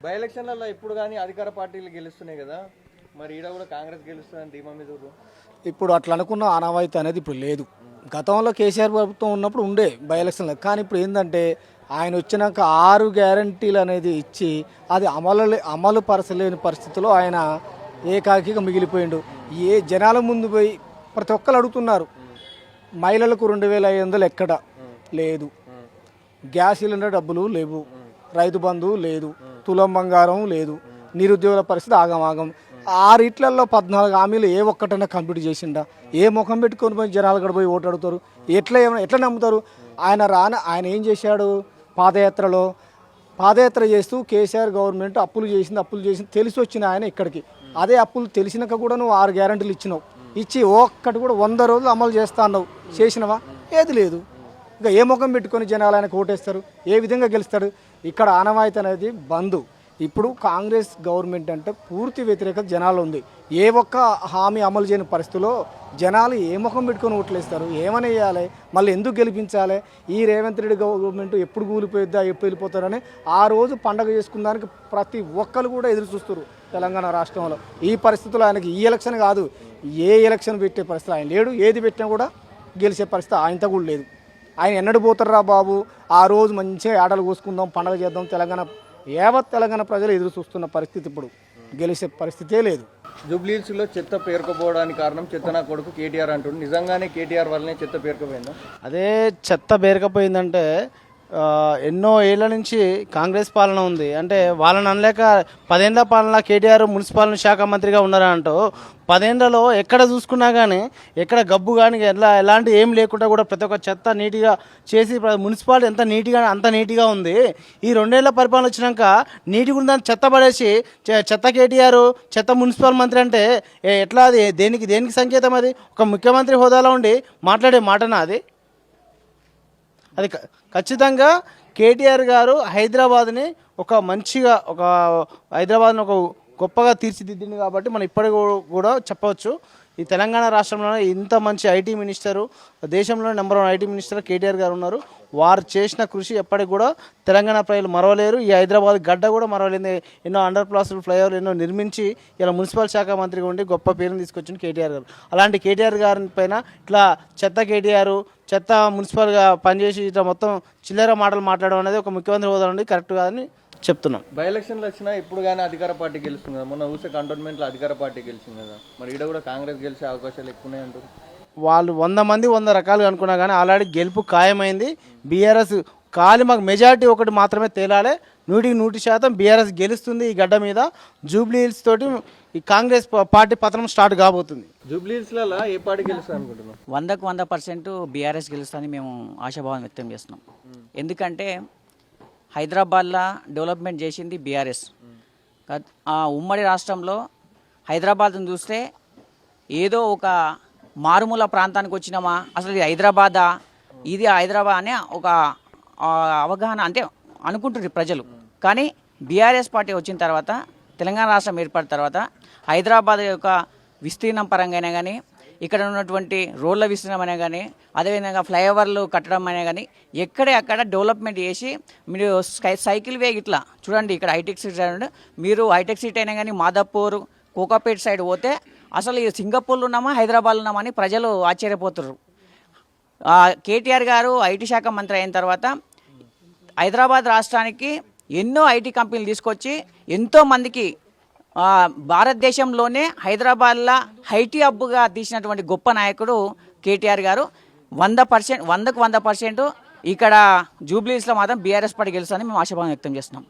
By ఎలక్షన్లలో ఇప్పుడు కానీ అధికార పార్టీలు గెలుస్తున్నాయి కదా, మరి ఈడ కూడా కాంగ్రెస్ గెలుస్తుందని ధీమా మీద ఉన్నారు. ఇప్పుడు అట్లా అనుకున్న ఆనవాయితీ అనేది ఇప్పుడు లేదు. గతంలో కేసీఆర్ ప్రభుత్వం ఉన్నప్పుడు ఉండే బై ఎలక్షన్లు, కానీ ఇప్పుడు ఏంటంటే ఆయన వచ్చినాక 6 గ్యారంటీలు అనేది ఇచ్చి అది అమలు పరచలేని పరిస్థితిలో ఆయన ఏకాకిగా మిగిలిపోయిండు. ఏ జనాల ముందు పోయి ప్రతి ఒక్కరు అడుగుతున్నారు, మహిళలకు 2500 ఎక్కడ లేదు, గ్యాస్ సిలిండర్ డబ్బులు లేవు, రైతు బంధువు లేదు, తులం బంగారం లేదు, నిరుద్యోగుల పరిస్థితి ఆగమాగం. 6 ఇట్లలో 14 హామీలు ఏ ఒక్కటైనా కంప్లీట్ చేసిండా? ఏ ముఖం పెట్టుకొని పోయి జనాలు కూడా పోయి ఓటు అడుగుతారు? ఎట్లా నమ్ముతారు? ఆయన ఏం చేశాడు? పాదయాత్ర చేస్తూ కేసీఆర్ గవర్నమెంట్ అప్పులు చేసింది తెలిసి వచ్చిన ఆయన ఇక్కడికి. అదే అప్పులు తెలిసినాక కూడా నువ్వు 6 గ్యారంటీలు ఇచ్చి ఒక్కటి కూడా 100 రోజులు అమలు చేస్తా అన్నావు, చేసినవా? ఏది లేదు. ఇంకా ఏ ముఖం పెట్టుకొని జనాలు ఆయనకు ఓటేస్తారు? ఏ విధంగా గెలుస్తాడు? ఇక్కడ ఆనవాయితీ అనేది బంద్. ఇప్పుడు కాంగ్రెస్ గవర్నమెంట్ అంటే పూర్తి వ్యతిరేకత జనాలు ఉంది. ఏ ఒక్క హామీ అమలు చేయని పరిస్థితుల్లో జనాలు ఏ ముఖం పెట్టుకొని ఓట్లేస్తారు? ఏమని వేయాలి? మళ్ళీ ఎందుకు గెలిపించాలి? ఈ రేవంత్ రెడ్డి గవర్నమెంట్ ఎప్పుడు కూలిపోయిద్దా, ఎప్పుడు వెళ్ళిపోతారని ఆ రోజు పండగ చేసుకున్నానికి ప్రతి ఒక్కరు కూడా ఎదురు చూస్తారు తెలంగాణ రాష్ట్రంలో. ఈ పరిస్థితుల్లో ఆయనకి ఈ ఎలక్షన్ కాదు, ఏ ఎలక్షన్ పెట్టే పరిస్థితి ఆయన లేడు. ఏది పెట్టినా కూడా గెలిచే పరిస్థితి ఆయనతో కూడా లేదు. ఆయన ఎన్నడు పోతారా బాబు? ఆ రోజు మంచిగా ఆటలు కోసుకుందాం, పండగ చేద్దాం, యావత్ తెలంగాణ ప్రజలు ఎదురు చూస్తున్న పరిస్థితి. ఇప్పుడు గెలిచే పరిస్థితే లేదు. జూబ్లీహిల్స్లో చెత్త పేరుకుపోవడానికి కారణం చెత్త నా కొడుకు కేటీఆర్ అంటుండు. నిజంగానే కేటీఆర్ వల్లనే చెత్త పేరుకుపోయిందా? అదే చెత్త పేరుకుపోయిందంటే ఎన్నో ఏళ్ల నుంచి కాంగ్రెస్ పాలన ఉంది. అంటే వాళ్ళని అనలేక 10 ఏళ్ల పాలన కేటీఆర్ మున్సిపల్ శాఖ మంత్రిగా ఉన్నారంటూ 10 ఏళ్లలో ఎక్కడ చూసుకున్నా కానీ ఎక్కడ గబ్బు కానీ ఎలాంటి ఏం లేకుండా కూడా ప్రతి ఒక్క చెత్త నీట్గా చేసి మున్సిపాలిటీ అంత నీట్గా ఉంది. ఈ 2 ఏళ్ల పరిపాలన వచ్చినాక నీట్గా ఉందని చెత్త పడేసి చెత్త కేటీఆర్, చెత్త మున్సిపల్ మంత్రి అంటే ఎట్లా? అది దేనికి సంకేతం? అది ఒక ముఖ్యమంత్రి హోదాలో ఉండి మాట్లాడే మాటనా అది? అది ఖచ్చితంగా కేటీఆర్ గారు హైదరాబాద్ని హైదరాబాద్ని ఒక గొప్పగా తీర్చిదిద్దింది కాబట్టి మనం ఇప్పటికి కూడా చెప్పవచ్చు. ఈ తెలంగాణ రాష్ట్రంలోనే ఇంత మంచి ఐటీ మినిస్టరు, దేశంలో నెంబర్ 1 ఐటీ మినిస్టర్ కేటీఆర్ గారు ఉన్నారు. వారు చేసిన కృషి ఎప్పటికి కూడా తెలంగాణ ప్రజలు మరవలేరు. ఈ హైదరాబాద్ గడ్డ కూడా మరవలేదు. ఎన్నో అండర్ పాస్ ఫ్లైఓవర్లు ఎన్నో నిర్మించి ఇలా మున్సిపల్ శాఖ మంత్రిగా ఉండి గొప్ప పేరుని తీసుకొచ్చింది కేటీఆర్ గారు. అలాంటి కేటీఆర్ గారి పైన ఇట్లా చెత్త మున్సిపల్గా పనిచేసి ఇట్లా మొత్తం చిల్లర మాటలు మాట్లాడడం అనేది ఒక ముఖ్యమంత్రి హోదా నుండి కరెక్ట్ కాదని చెప్తున్నాం. బై ఎలక్షన్లు వచ్చినా ఇప్పుడు కానీ అధికార పార్టీ గెలుస్తుంది కదా. మొన్న ఊసే కంటోన్మెంట్లో అధికార పార్టీ గెలిచింది కదా, మరి ఈడ కూడా కాంగ్రెస్ గెలిచే అవకాశాలు ఎక్కువ ఉన్నాయంటారు. వాళ్ళు 100 మంది 100 రకాలుగా అనుకున్నా కానీ ఆల్రెడీ గెలుపు ఖాయమైంది. బీఆర్ఎస్ మాకు మెజారిటీ ఒకటి మాత్రమే తేలాలి. 100% బీఆర్ఎస్ గెలుస్తుంది ఈ గడ్డ మీద. జూబ్లీహిల్స్ తోటి ఈ కాంగ్రెస్ పార్టీ పతనం స్టార్ట్ కాబోతుంది. జూబ్లీహిల్స్లలో ఏ పార్టీ గెలుస్తుంది అనుకుంటున్నాం? 100% బీఆర్ఎస్ గెలుస్తుందని మేము ఆశాభావం వ్యక్తం చేస్తున్నాం. ఎందుకంటే హైదరాబాద్లో డెవలప్మెంట్ చేసింది బీఆర్ఎస్. ఆ ఉమ్మడి రాష్ట్రంలో హైదరాబాద్ను చూస్తే ఏదో ఒక మారుమూల ప్రాంతానికి వచ్చినామా, అసలు ఇది హైదరాబాదా, ఇది హైదరాబాద్ అనే ఒక అవగాహన అంటే అనుకుంటున్నారు ప్రజలు. కానీ బీఆర్ఎస్ పార్టీ వచ్చిన తర్వాత, తెలంగాణ రాష్ట్రం ఏర్పడిన తర్వాత హైదరాబాద్ యొక్క విస్తీర్ణం పరంగానే కానీ, ఇక్కడ ఉన్నటువంటి రోడ్ల విస్తీర్ణం అనే కానీ, అదేవిధంగా ఫ్లైఓవర్లు కట్టడం అనే కానీ అక్కడ డెవలప్మెంట్ చేసి మీరు సైకిల్ వే ఇట్లా చూడండి. ఇక్కడ హైటెక్ సిటీ మీరు హైటెక్ సిటీ అయినా కానీ మాదాపూర్, కోకాపేట్ సైడ్ పోతే అసలు ఈ సింగపూర్లో ఉన్నామా, హైదరాబాద్లో ఉన్నామా అని ప్రజలు ఆశ్చర్యపోతున్నారు. కేటీఆర్ గారు ఐటీ శాఖ మంత్రి అయిన తర్వాత హైదరాబాద్ రాష్ట్రానికి ఎన్నో ఐటీ కంపెనీలు తీసుకొచ్చి ఎంతోమందికి భారతదేశంలోనే హైదరాబాద్లో ఐటీ హబ్గా తీసినటువంటి గొప్ప నాయకుడు కేటీఆర్ గారు. 100% ఇక్కడ జూబ్లీహిల్స్లో మాత్రం బీఆర్ఎస్ పార్టీ గెలుస్తుందని మేము ఆశాభావం వ్యక్తం చేస్తున్నాం.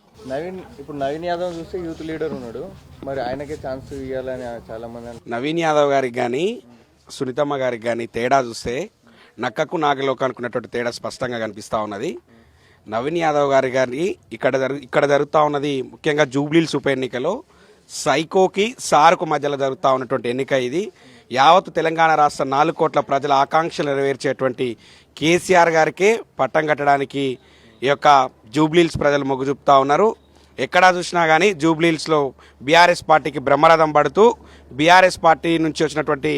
నవీన్ యాదవ్ చూస్తే యూత్ లీడర్ ఉన్నాడు, మరి ఆయనకే ఛాన్స్ ఇవ్వాలని చాలా మంది. నవీన్ యాదవ్ గారికి కానీ సునీతమ్మ గారికి కానీ తేడా చూస్తే నక్కకు నాగలోకి అనుకున్నటువంటి తేడా స్పష్టంగా కనిపిస్తూ ఉన్నది. నవీన్ యాదవ్ గారి ఇక్కడ జరుగుతూ ఉన్నది ముఖ్యంగా జూబ్లీహిల్స్ ఉప ఎన్నికలో సైకోకి సారుకు మధ్యలో జరుగుతూ ఉన్నటువంటి ఎన్నిక ఇది. యావత్ తెలంగాణ రాష్ట్ర 4 కోట్ల ప్రజల ఆకాంక్షలు నెరవేర్చేటువంటి కేసీఆర్ గారికే పట్టం కట్టడానికి ఈ యొక్క జూబ్లీహిల్స్ ప్రజలు మొగ్గు చూపుతూ ఉన్నారు. ఎక్కడా చూసినా కానీ జూబ్లీహిల్స్లో బీఆర్ఎస్ పార్టీకి బ్రహ్మరథం పడుతూ బీఆర్ఎస్ పార్టీ నుంచి వచ్చినటువంటి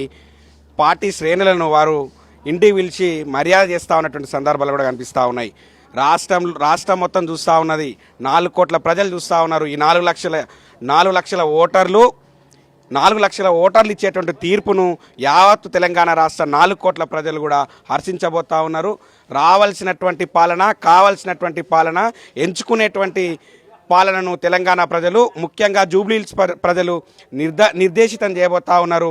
పార్టీ శ్రేణులను వారు ఇంటికి పిలిచి మర్యాద చేస్తూ ఉన్నటువంటి సందర్భాలు కూడా కనిపిస్తూ ఉన్నాయి. రాష్ట్రం మొత్తం చూస్తూ ఉన్నది, 4 కోట్ల ప్రజలు చూస్తూ ఉన్నారు. ఈ 4 లక్షల ఓటర్లు 4 లక్షల ఓటర్లు ఇచ్చేటువంటి తీర్పును యావత్తు తెలంగాణ రాష్ట్ర 4 కోట్ల ప్రజలు కూడా హర్షించబోతా ఉన్నారు. రావాల్సినటువంటి పాలన, కావాల్సినటువంటి పాలన, ఎంచుకునేటువంటి పాలనను తెలంగాణ ప్రజలు, ముఖ్యంగా జూబ్లీహిల్స్ ప్రజలు నిర్దేశితం చేయబోతా ఉన్నారు.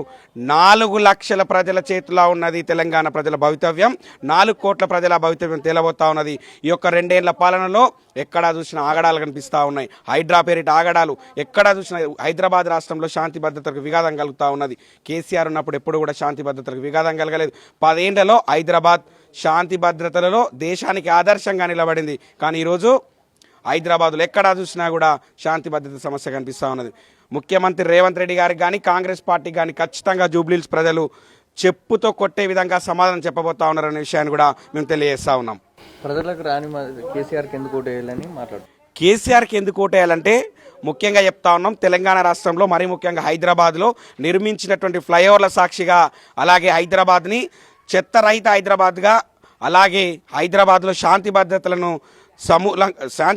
4 లక్షల ప్రజల చేతిలో ఉన్నది తెలంగాణ ప్రజల భవితవ్యం. 4 కోట్ల ప్రజల భవితవ్యం తేలబోతా ఉన్నది. ఈ యొక్క 2 ఏళ్ల పాలనలో ఎక్కడా చూసినా ఆగడాలు కనిపిస్తూ ఉన్నాయి. హైడ్రా పేరిట ఆగడాలు, ఎక్కడా చూసినా హైదరాబాద్ రాష్ట్రంలో శాంతి భద్రతలకు విఘాతం కలుగుతూ ఉన్నది. కేసీఆర్ ఉన్నప్పుడు ఎప్పుడు కూడా శాంతి భద్రతలకు విఘాతం కలగలేదు. 10 ఏళ్లలో హైదరాబాద్ శాంతి భద్రతలలో దేశానికి ఆదర్శంగా నిలబడింది. కానీ ఈరోజు హైదరాబాద్లో ఎక్కడా చూసినా కూడా శాంతి భద్రత సమస్య కనిపిస్తూ ఉన్నది. ముఖ్యమంత్రి రేవంత్ రెడ్డి గారికి కానీ, కాంగ్రెస్ పార్టీకి కానీ ఖచ్చితంగా జూబ్లీహిల్స్ ప్రజలు చెప్పుతో కొట్టే విధంగా సమాధానం చెప్పబోతా ఉన్నారనే విషయాన్ని కూడా మేము తెలియజేస్తా ఉన్నాం. ప్రజలకు రాని కేసీఆర్కి ఎందుకు ఓటు వేయాలని మాట్లాడు. కేసీఆర్కి ఎందుకు ఓటేయాలంటే ముఖ్యంగా చెప్తా ఉన్నాం, తెలంగాణ రాష్ట్రంలో మరీ ముఖ్యంగా హైదరాబాద్లో నిర్మించినటువంటి ఫ్లైఓవర్ల సాక్షిగా, అలాగే హైదరాబాద్ని చెత్త రహిత హైదరాబాద్గా, అలాగే హైదరాబాద్లో శాంతి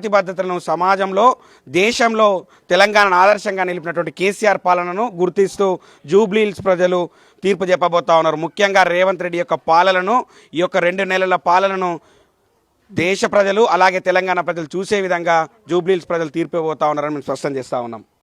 భద్రతలను సమాజంలో, దేశంలో తెలంగాణను ఆదర్శంగా నిలిపినటువంటి కేసీఆర్ పాలనను గుర్తిస్తూ జూబ్లీహిల్స్ ప్రజలు తీర్పు చెప్పబోతా ఉన్నారు. ముఖ్యంగా రేవంత్ రెడ్డి యొక్క పాలనను, ఈ యొక్క 2 నెలల పాలనను దేశ ప్రజలు అలాగే తెలంగాణ ప్రజలు చూసే విధంగా జూబ్లీహిల్స్ ప్రజలు తీర్పు ఇవ్వబోతా ఉన్నారని మేము స్పష్టం చేస్తూ ఉన్నాం.